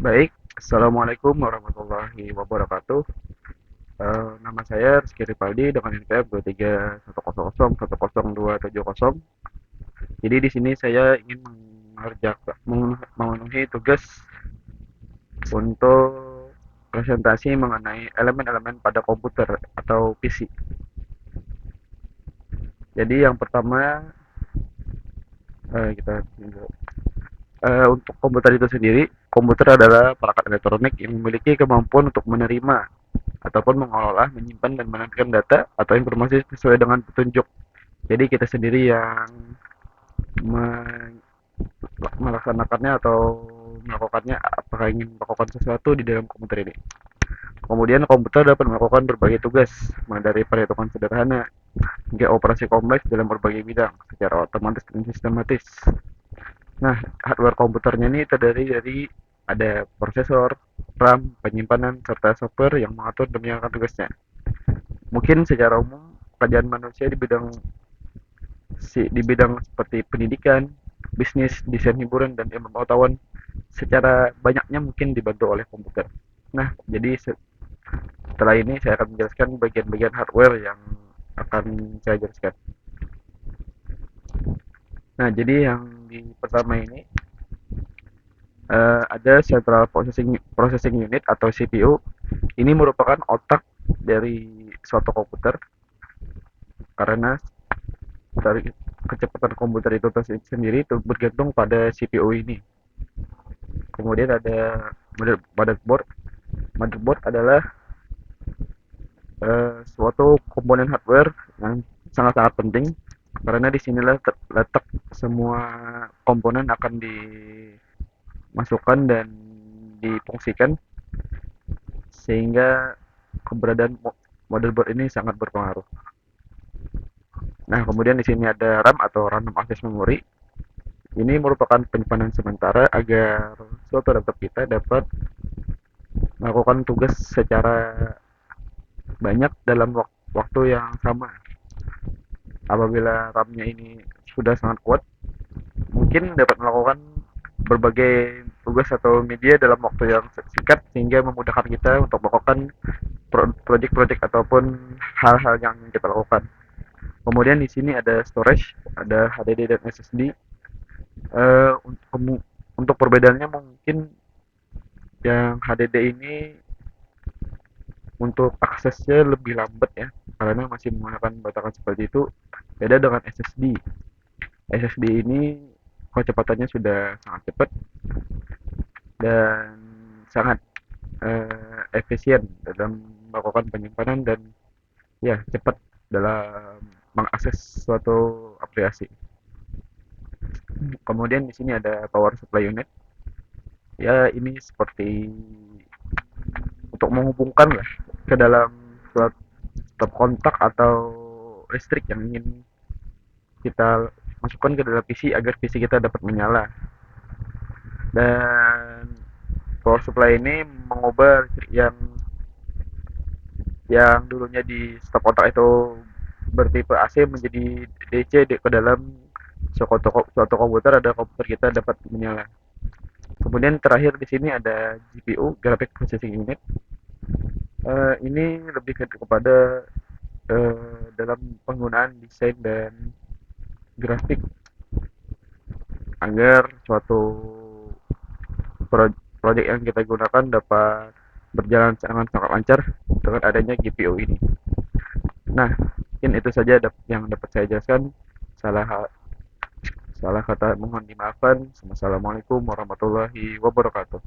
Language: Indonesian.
Baik, Assalamualaikum warahmatullahi wabarakatuh. Nama saya Rizky Ripaldi dengan NPM 23100100270. Jadi di sini saya ingin memenuhi tugas untuk presentasi mengenai elemen-elemen pada komputer atau PC. Jadi yang pertama kita untuk komputer itu sendiri, komputer adalah perangkat elektronik yang memiliki kemampuan untuk menerima ataupun mengolah, menyimpan dan menantikan data atau informasi sesuai dengan petunjuk. Jadi kita sendiri yang melaksanakannya atau melakukannya apakah ingin melakukan sesuatu di dalam komputer ini. Kemudian komputer dapat melakukan berbagai tugas, mulai dari perhitungan sederhana hingga operasi kompleks dalam berbagai bidang secara otomatis dan sistematis. Nah, hardware komputernya ini terdiri dari ada prosesor, RAM, penyimpanan, serta software yang mengatur dan menjalankan tugasnya. Mungkin secara umum pekerjaan manusia di bidang seperti pendidikan, bisnis, desain hiburan dan ilmu pengetahuan secara banyaknya mungkin dibantu oleh komputer. Nah, jadi setelah ini saya akan menjelaskan bagian-bagian hardware yang akan saya jelaskan. Nah, jadi yang di pertama ini ada Central Processing Unit atau CPU. Ini merupakan otak dari suatu komputer karena dari kecepatan komputer itu sendiri itu bergantung pada CPU ini. Kemudian ada motherboard. Motherboard adalah suatu komponen hardware yang sangat-sangat penting karena disinilah terletak semua komponen akan dimasukkan dan difungsikan sehingga keberadaan motherboard ini sangat berpengaruh. Nah, kemudian di sini ada RAM atau Random Access Memory. Ini merupakan penyimpanan sementara agar suatu laptop kita dapat melakukan tugas secara banyak dalam waktu yang sama. Apabila RAM-nya ini sudah sangat kuat, mungkin dapat melakukan berbagai tugas atau media dalam waktu yang singkat sehingga memudahkan kita untuk melakukan proyek-proyek ataupun hal-hal yang kita lakukan. Kemudian di sini ada storage, ada HDD dan SSD. Untuk perbedaannya mungkin yang HDD ini untuk aksesnya lebih lambat ya, karena masih menggunakan batakan seperti itu. Beda dengan SSD. SSD ini kecepatannya sudah sangat cepat dan sangat efisien dalam melakukan penyimpanan dan ya cepat dalam mengakses suatu aplikasi. Kemudian di sini ada power supply unit. Ya, ini seperti untuk menghubungkan lah ke dalam suatu kontak atau listrik yang ingin kita masukkan ke dalam PC agar PC kita dapat menyala. Dan power supply ini mengubah yang dulunya di stop kontak itu bertipe AC menjadi DC ke dalam suatu komputer, ada komputer kita dapat menyala. Kemudian terakhir di sini ada GPU, Graphic Processing Unit. Ini lebih kepada dalam penggunaan desain dan grafik agar suatu proyek yang kita gunakan dapat berjalan sangat sangat lancar dengan adanya GPU ini. Nah, mungkin itu saja yang dapat saya jelaskan. Salah salah kata mohon dimaafkan. Wassalamualaikum warahmatullahi wabarakatuh.